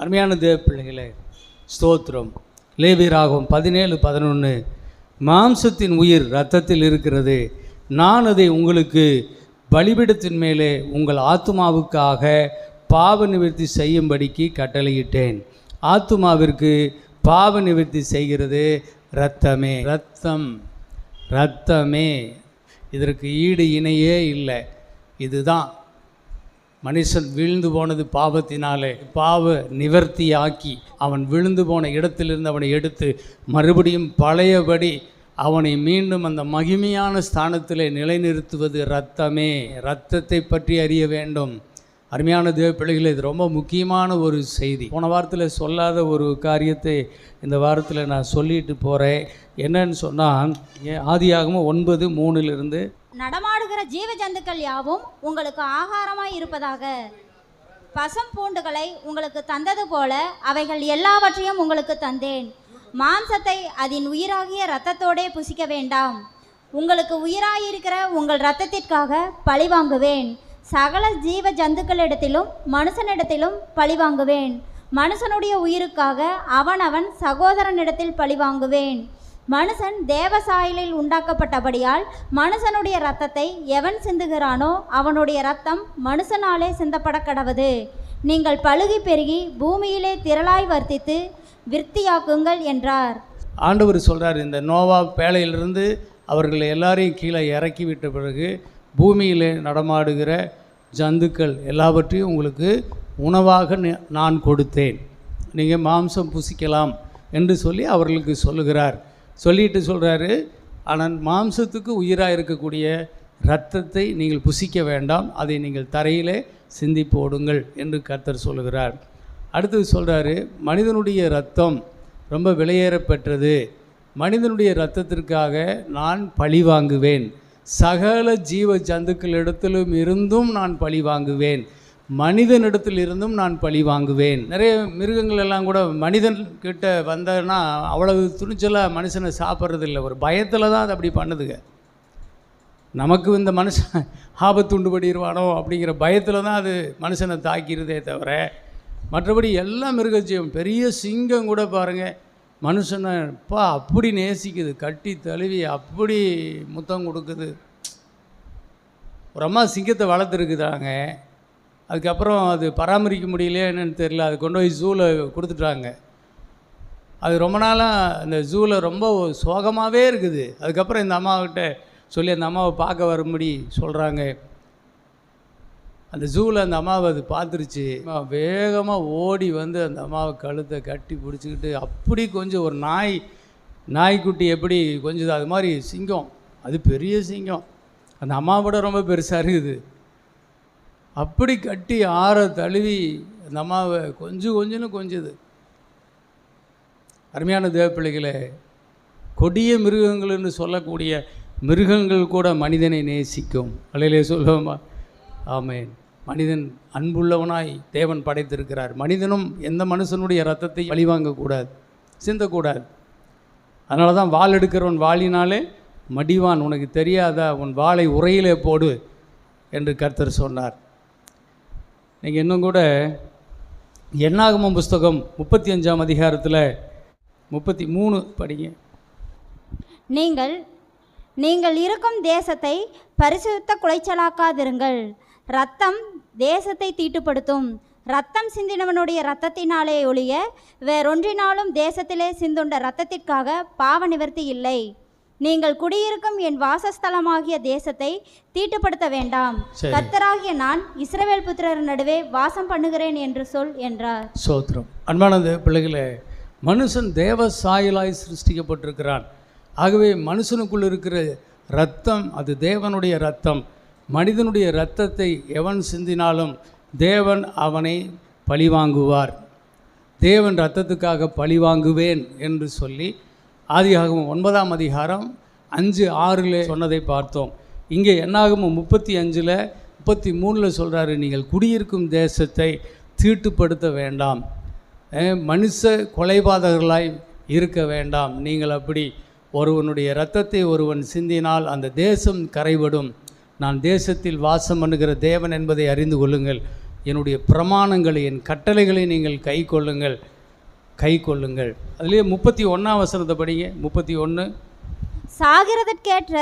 அருமையான தேவ பிள்ளைகளே, ஸ்தோத்திரம். லேவியராகமம் 17:11 மாம்சத்தின் உயிர் இரத்தத்தில் இருக்கிறது, நான் அதை உங்களுக்கு பலிபீடத்தின் மேலே உங்கள் ஆத்துமாவுக்காக பாவ நிவர்த்தி செய்யும்படிக்கு கட்டளையிட்டேன். ஆத்துமாவிற்கு பாவ நிவர்த்தி செய்கிறது இரத்தமே. இரத்தமே, இதற்கு ஈடு இணையே இல்லை. இதுதான் மனுஷன் விழுந்து போனது பாவத்தினாலே. பாவ நிவர்த்தியாக்கி அவன் விழுந்து போன இடத்திலிருந்து அவனை எடுத்து மறுபடியும் பழையபடி அவனை மீண்டும் அந்த மகிமையான ஸ்தானத்திலே நிலைநிறுத்துவது இரத்தமே. இரத்தத்தை பற்றி அறிய வேண்டும். அருமையான தேவ பிள்ளைகளே, இது ரொம்ப முக்கியமான ஒரு செய்தி. போன வாரத்தில் சொல்லாத ஒரு காரியத்தை இந்த வாரத்தில் நான் சொல்லிட்டு போகிறேன். என்னன்னு சொன்னால், ஆதியாகமம் 9:3 நடமாடுகிற ஜீவ ஜந்துக்கள் யாவும் உங்களுக்கு ஆகாரமாய் இருப்பதாக. பசும் பூண்டுகளை உங்களுக்கு தந்தது போல அவைகள் எல்லாவற்றையும் உங்களுக்கு தந்தேன். மாம்சத்தை அதன் உயிராகிய இரத்தத்தோடே புசிக்க வேண்டாம். உங்களுக்கு உயிராயிருக்கிற உங்கள் இரத்தத்திற்காக பழி வாங்குவேன். சகல ஜீவ ஜந்துக்களிடத்திலும் மனுஷனிடத்திலும் பழி வாங்குவேன். மனுஷனுடைய உயிருக்காக அவனவன் சகோதரனிடத்தில் பழி வாங்குவேன். மனுஷன் தேவசாயலில் உண்டாக்கப்பட்டபடியால் மனுஷனுடைய இரத்தத்தை எவன் சிந்துகிறானோ அவனுடைய இரத்தம் மனுஷனாலே சிந்தப்பட கடவது. நீங்கள் பலுகி பெருகி பூமியிலே திரளாய் வர்த்தித்து விருத்தியாக்குங்கள் என்றார். ஆண்டவர் சொல்கிறார், இந்த நோவா பேழையிலிருந்து அவர்களை எல்லாரையும் கீழே இறக்கி விட்ட பிறகு பூமியிலே நடமாடுகிற ஜந்துக்கள் எல்லாவற்றையும் உங்களுக்கு உணவாக நான் கொடுத்தேன், நீங்கள் மாம்சம் புசிக்கலாம் என்று சொல்லி அவர்களுக்கு சொல்லுகிறார். சொல்லிட்டு சொல்கிறாரு, ஆனால் மாம்சத்துக்கு உயிராக இருக்கக்கூடிய இரத்தத்தை நீங்கள் புசிக்க வேண்டாம், அதை நீங்கள் தரையிலே சிந்தி போடுங்கள் என்று கர்த்தர் சொல்லுகிறார். அடுத்தது சொல்கிறாரு, மனிதனுடைய இரத்தம் ரொம்ப விலையேறப்பெற்றது, மனிதனுடைய இரத்தத்திற்காக நான் பழி வாங்குவேன். சகல ஜீவ ஜந்துக்களிடத்திலும் இருந்தும் நான் பழி வாங்குவேன், மனிதனிடத்தில் இருந்தும் நான் பழி வாங்குவேன். நிறைய மிருகங்கள் எல்லாம் கூட மனிதன்கிட்ட வந்தனா அவ்வளவு துணிச்சலாக மனுஷனை சாப்பிட்றதில்லை, ஒரு பயத்தில் தான் அது அப்படி பண்ணுதுங்க. நமக்கு இந்த மனுஷன் ஆபத்து உண்டு பண்ணிடுவானோ அப்படிங்கிற பயத்தில் தான் அது மனுஷனை தாக்கிறதே தவிர மற்றபடி எல்லா மிருகஜீவம், பெரிய சிங்கம் கூட பாருங்கள் மனுஷனை அப்படி நேசிக்குது, கட்டி தழுவி அப்படி முத்தம் கொடுக்குது. ஒரு அம்மா சிங்கத்தை வளர்த்துருக்குதாங்க, அதுக்கப்புறம் அது பராமரிக்க முடியலையே என்னன்னு தெரியல, அது கொண்டு போய் ஜூவில் கொடுத்துட்டாங்க. அது ரொம்ப நாளாக அந்த ஜூவில் ரொம்ப சோகமாகவே இருக்குது. அதுக்கப்புறம் இந்த அம்மாக்கிட்ட சொல்லி அந்த அம்மாவை பார்க்க வரும்படி சொல்கிறாங்க. அந்த ஜூவில் அந்த அம்மாவை அது பார்த்துருச்சு. வேகமாக ஓடி வந்து அந்த அம்மாவை கழுத்தை கட்டி பிடிச்சிக்கிட்டு அப்படி கொஞ்சம் ஒரு நாய்க்குட்டி எப்படி கொஞ்சம் அது மாதிரி சிங்கம், அது பெரிய சிங்கம், அந்த அம்மாவோட ரொம்ப பெருசாக இருக்குது, அப்படி கட்டி ஆற தழுவி அந்த அம்மாவை கொஞ்சம்னு கொஞ்சது. அருமையான தேவப்பிள்ளைகளே, கொடிய மிருகங்கள்னு சொல்லக்கூடிய மிருகங்கள் கூட மனிதனை நேசிக்கும். அல்லையிலே சொல்லுவோமா? ஆமேன். மனிதன் அன்புள்ளவனாய் தேவன் படைத்திருக்கிறார். மனிதனும் எந்த மனுஷனுடைய இரத்தத்தை பழிவாங்கக்கூடாது, சிந்தக்கூடாது. அதனால தான் வாள் எடுக்கிறவன் வாளினாலே மடிவான், உனக்கு தெரியாதா, உன் வாளை உரையிலே போடு என்று கர்த்தர் சொன்னார். நீங்கள் இன்னும் கூட என்னாகமம் புஸ்தகம் 35ஆம் அதிகாரத்தில் 33 படிங்க. நீங்கள் இருக்கும் தேசத்தை பரிசுத்த குலைச்சலாக்காதிருங்கள். இரத்தம் தேசத்தை தீட்டுப்படுத்தும். இரத்தம் சிந்தினவனுடைய இரத்தத்தினாலே ஒழிய வேறொன்றினாலும் தேசத்திலே சிந்துண்ட இரத்தத்திற்காக பாவ நிவர்த்தி இல்லை. நீங்கள் குடியிருக்கும் என் வாசஸ்தலமாகிய தேசத்தை தீட்டுப்படுத்த வேண்டாம். கர்த்தராகிய நான் இஸ்ரவேல் புத்திரர் நடுவே வாசம் பண்ணுகிறேன் என்று சொல் என்றார். சோத்திரம். அன்பான பிள்ளைகளே, மனுஷன் தேவ சாயலாய் சிருஷ்டிக்கப்பட்டிருக்கிறான். ஆகவே மனுஷனுக்குள் இருக்கிற இரத்தம் அது தேவனுடைய இரத்தம். மனிதனுடைய இரத்தத்தை எவன் சிந்தினாலும் தேவன் அவனை பழிவாங்குவார். தேவன் இரத்தத்துக்காக பழிவாங்குவேன் என்று சொல்லி ஆதியாகமம் 9ஆம் அதிகாரம் 5-6 சொன்னதை பார்த்தோம். இங்கே என்னாகமம் 35-33 சொல்கிறாரு, நீங்கள் குடியிருக்கும் தேசத்தை தீட்டுப்படுத்த வேண்டாம், மனுஷ கொலைபாதகர்களாய் இருக்க வேண்டாம். நீங்கள் அப்படி ஒருவனுடைய இரத்தத்தை ஒருவன் சிந்தினால் அந்த தேசம் கரைபடும். நான் தேசத்தில் வாசம் பண்ணுகிற தேவன் என்பதை அறிந்து கொள்ளுங்கள். என்னுடைய பிரமாணங்களை, என் கட்டளைகளை நீங்கள் கை கொள்ளுங்கள். அதுலேயே 31ஆம் வசனத்தை படிங்க. 31. சாகிறதற்கேற்ற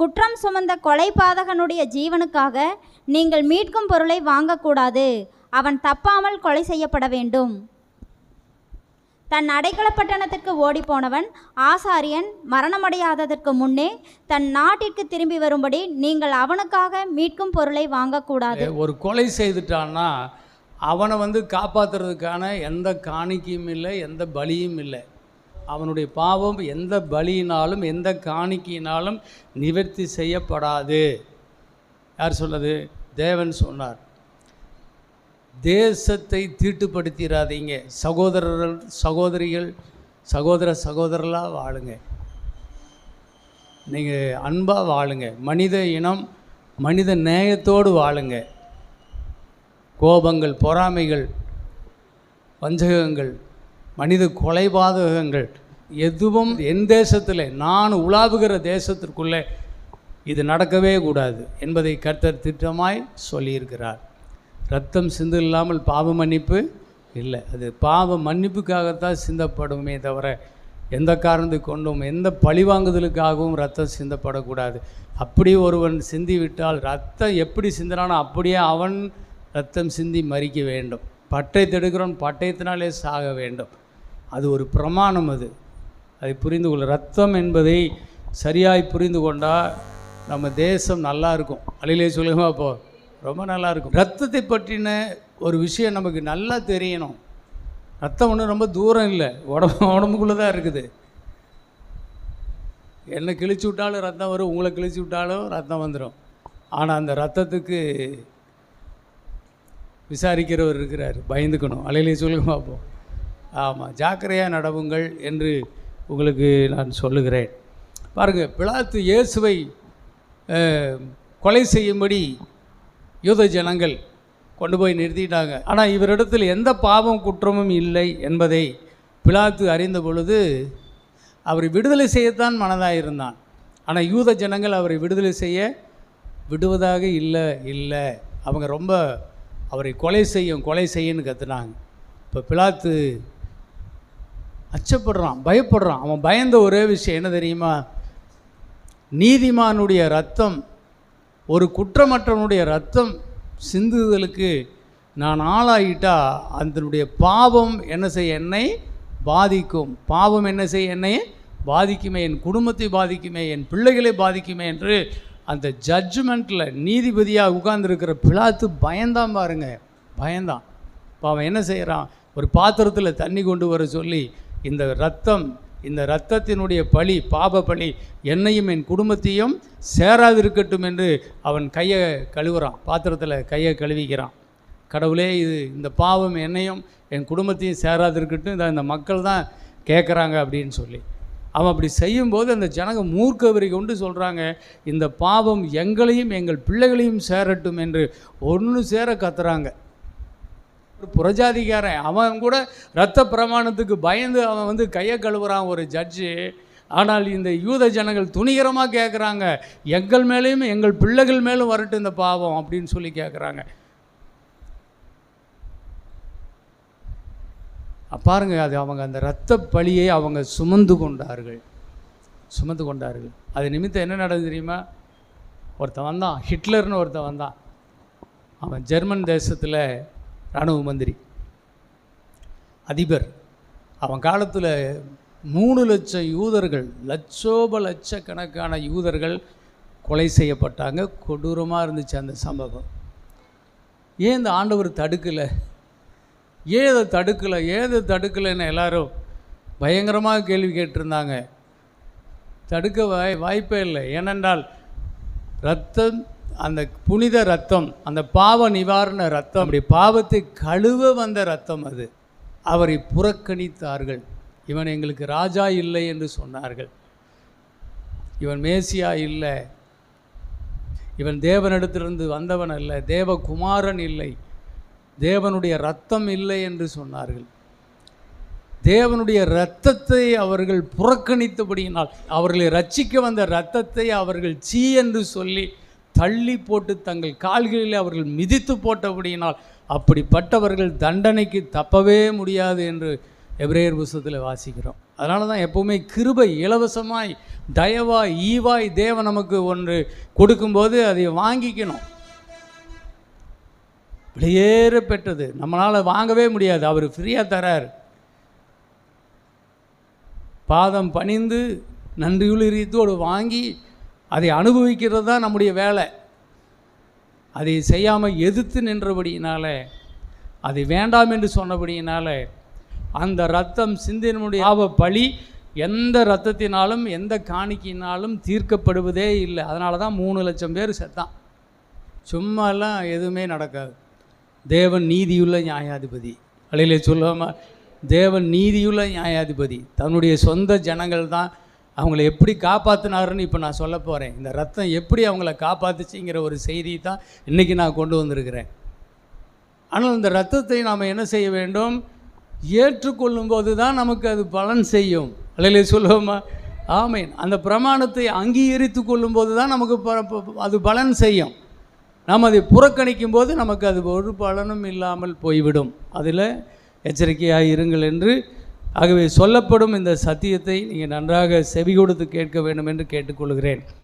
குற்றம் சுமந்த கொலைபாதகனுடைய ஜீவனுக்காக நீங்கள் மீட்கும் பொருளை வாங்கக்கூடாது. அவன் தப்பாமல் கொலை செய்யப்பட வேண்டும். தன் அடைக்கல பட்டணத்திற்கு ஓடிப்போனவன் ஆசாரியன் மரணமடையாததற்கு முன்னே தன் நாட்டிற்கு திரும்பி வரும்படி நீங்கள் அவனுக்காக மீட்கும் பொருளை வாங்கக்கூடாது. ஒரு கொலை செய்துட்டான்னா அவனை காப்பாற்றுறதுக்கான எந்த காணிக்கையும் இல்லை, எந்த பலியும் இல்லை. அவனுடைய பாவம் எந்த பலியினாலும் எந்த காணிக்கையினாலும் நிவர்த்தி செய்யப்படாது. யார் சொன்னது? தேவன் சொன்னார். தேசத்தை தீட்டுப்படுத்திடாதீங்க. சகோதரர்களாக வாழுங்க. நீங்கள் அன்பாக வாழுங்க. மனித இனம் மனித நேயத்தோடு வாழுங்க. கோபங்கள், பொறாமைகள், வஞ்சகங்கள், மனித கொலைபாதகங்கள் எதுவும் என் தேசத்தில், நான் உலாவுகிற தேசத்திற்குள்ளே இது நடக்கவே கூடாது என்பதை கர்த்தர் திட்டமாய் சொல்லியிருக்கிறார். ரத்தம் சிந்து இல்லாமல் பாவ மன்னிப்பு இல்லை. அது பாவ மன்னிப்புக்காகத்தான் சிந்தப்படுமே தவிர எந்த காரணத்தை கொண்டும் எந்த பழிவாங்குதலுக்காகவும் ரத்தம் சிந்தப்படக்கூடாது. அப்படி ஒருவன் சிந்தி விட்டால் ரத்தம் எப்படி சிந்தினானோ அப்படியே அவன் ரத்தம் சிந்தி மறிக்க வேண்டும். பட்டை தடுக்கிறவன் பட்டயத்தினாலே சாக வேண்டும். அது ஒரு பிரமாணம். அதை புரிந்து கொள்ள, ரத்தம் என்பதை சரியாய் புரிந்து கொண்டால் நம்ம தேசம் நல்லா இருக்கும். அழிலே சொல்லுங்க, அப்போ ரொம்ப நல்லா இருக்கும். ரத்தத்தை பற்றின ஒரு விஷயம் நமக்கு நல்லா தெரியணும். ரத்தம் ஒன்றும் ரொம்ப தூரம் இல்லை, உடம்புக்குள்ளே தான் இருக்குது. என்னை கிழிச்சு விட்டாலும் ரத்தம் வரும், உங்களை கிழிச்சு விட்டாலும் ரத்தம் வந்துடும். ஆனால் அந்த ரத்தத்துக்கு விசாரிக்கிறவர் இருக்கிறார், பயந்துக்கணும். அலையிலே சொல்லுங்க பார்ப்போம். ஆமாம், ஜாக்கிரதையாக நடவுங்கள் என்று உங்களுக்கு நான் சொல்லுகிறேன். பாருங்கள், பிலாத்து இயேசுவை கொலை செய்யும்படி யூத ஜனங்கள் கொண்டு போய் நிறுத்திட்டாங்க. ஆனால் இவரிடத்தில் எந்த பாவம் குற்றமும் இல்லை என்பதை பிலாத்து அறிந்த பொழுது அவரை விடுதலை செய்யத்தான் மனதாக இருந்தான். ஆனால் யூத ஜனங்கள் அவரை விடுதலை செய்ய விடுவதாக இல்லை. அவங்க ரொம்ப அவரை கொலை செய்யன்னு கத்துனாங்க. இப்போ பிலாத்து அச்சப்படுறான், பயப்படுறான். அவன் பயந்த ஒரே விஷயம் என்ன தெரியுமா? நீதிமானுடைய ரத்தம், ஒரு குற்றமற்றவனுடைய ரத்தம் சிந்துதலுக்கு நான் ஆளாகிட்டா அதனுடைய பாவம் என்ன செய்ய என்னை பாதிக்கும். பாவம் என்ன செய்ய என்னை பாதிக்குமே, என் குடும்பத்தை பாதிக்குமே, என் பிள்ளைகளை பாதிக்குமே என்று அந்த ஜட்ஜ்மெண்ட்டில் நீதிபதியாக உட்கார்ந்துருக்கிற பிலாத்து பயந்தான். பாருங்க, பயந்தான். இப்போ அவன் என்ன செய்கிறான்? ஒரு பாத்திரத்தில் தண்ணி கொண்டு வர சொல்லி இந்த இரத்தத்தினுடைய பழி, பாப பழி என்னையும் என் குடும்பத்தையும் சேராதிருக்கட்டும் என்று அவன் கையை கழுவுறான். பாத்திரத்தில் கையை கழுவிக்கிறான். கடவுளே, இந்த பாவம் என்னையும் என் குடும்பத்தையும் சேராதிருக்கட்டும், இந்த மக்கள் தான் கேட்குறாங்க அப்படின்னு சொல்லி அவன் அப்படி செய்யும்போது அந்த ஜனங்க மூர்க்கவரி கொண்டு சொல்கிறாங்க, இந்த பாவம் எங்களையும் எங்கள் பிள்ளைகளையும் சேரட்டும் என்று ஒன்று சேர கத்துறாங்க. ஒரு புறஜாதிக்காரன், அவன் கூட இரத்த பிரமாணத்துக்கு பயந்து அவன் கையை கழுவுறான் ஒரு ஜட்ஜு. ஆனால் இந்த யூத ஜனங்கள் துணிகரமாக கேட்குறாங்க, எங்கள் மேலேயும் எங்கள் பிள்ளைகள் மேலும் வரட்டும் இந்த பாவம் அப்படின்னு சொல்லி கேட்குறாங்க. பாருங்கள், அது அவங்க அந்த இரத்த பழியை அவங்க சுமந்து கொண்டார்கள். அது நிமித்தம் என்ன நடந்தது தெரியுமா? ஒருத்தன் வந்தான், ஹிட்லர்னு ஒருத்தன் வந்தான். அவன் ஜெர்மன் தேசத்தில் இராணுவ மந்திரி, அதிபர். அவன் காலத்தில் 3 லட்சம் யூதர்கள், லட்சக்கணக்கான யூதர்கள் கொலை செய்யப்பட்டாங்க. கொடூரமாக இருந்துச்சு அந்த சம்பவம். ஏன் இந்த ஆண்டவர் தடுக்கலை? ஏதை தடுக்கலைன்னு எல்லாரும் பயங்கரமாக கேள்வி கேட்டிருந்தாங்க. தடுக்க வாய்ப்பே இல்லை. ஏனென்றால் ரத்தம், அந்த புனித ரத்தம், அந்த பாவ நிவாரண ரத்தம், அப்படி பாவத்தை கழுவ வந்த ரத்தம் அது. அவரை புறக்கணித்தார்கள். இவன் எங்களுக்கு ராஜா இல்லை என்று சொன்னார்கள். இவன் மேசியா இல்லை, இவன் தேவனிடத்திலிருந்து வந்தவன் அல்ல, தேவகுமாரன் இல்லை, தேவனுடைய இரத்தம் இல்லை என்று சொன்னார்கள். தேவனுடைய இரத்தத்தை அவர்கள் புறக்கணித்தபடியினால் அவர்களை ரட்சிக்க வந்த இரத்தத்தை அவர்கள் சீ என்று சொல்லி தள்ளி போட்டு தங்கள் கால்களில் அவர்கள் மிதித்து போட்டபடியினால் அப்படிப்பட்டவர்கள் தண்டனைக்கு தப்பவே முடியாது என்று எபிரேயர் புத்தகத்தில் வாசிக்கிறோம். அதனால தான் எப்போவுமே கிருபை இலவசமாய் தயவாய் ஈவாய் தேவன் நமக்கு ஒன்று கொடுக்கும்போது அதை வாங்கிக்கணும். வெளியேற பெற்றது நம்மளால் வாங்கவே முடியாது, அவர் ஃப்ரீயாக தரார். பாதம் பணிந்து நன்றியுள்ளத்தோடு வாங்கி அதை அனுபவிக்கிறது தான் நம்முடைய வேலை. அதை செய்யாமல் எதிர்த்து நின்றபடியினால, அதை வேண்டாம் என்று சொன்னபடியினால அந்த இரத்தம் சிந்தினுடைய பாவ பழி எந்த இரத்தத்தினாலும் எந்த காணிக்கையினாலும் தீர்க்கப்படுவதே இல்லை. அதனால தான் 3 லட்சம் பேர் செத்தான். சும்மாலாம் எதுவுமே நடக்காது. தேவன் நீதியுள்ள நியாயாதிபதி. அலையிலே சொல்லாமல் தேவன் நீதியுள்ள நியாயாதிபதி. தன்னுடைய சொந்த ஜனங்கள் தான் அவங்கள எப்படி காப்பாற்றினாருன்னு இப்போ நான் சொல்ல போகிறேன். இந்த ரத்தம் எப்படி அவங்கள காப்பாற்றுச்சிங்கிற ஒரு செய்தி தான் இன்றைக்கி நான் கொண்டு வந்திருக்கிறேன். ஆனால் இந்த ரத்தத்தை நாம் என்ன செய்ய வேண்டும்? ஏற்றுக்கொள்ளும்போது தான் நமக்கு அது பலன் செய்யும். அலையிலே சொல்லுவோமா? ஆமேன். அந்த பிரமாணத்தை அங்கீகரித்து கொள்ளும்போது தான் நமக்கு அது பலன் செய்யும். நாம் அதை புறக்கணிக்கும் போது நமக்கு அது ஒரு பலனும் இல்லாமல் போய்விடும். அதில் எச்சரிக்கையாக இருங்கள் என்று ஆகவே சொல்லப்படும் இந்த சத்தியத்தை நீங்கள் நன்றாக செவி கொடுத்து கேட்க வேண்டும் என்று கேட்டுக்கொள்கிறேன்.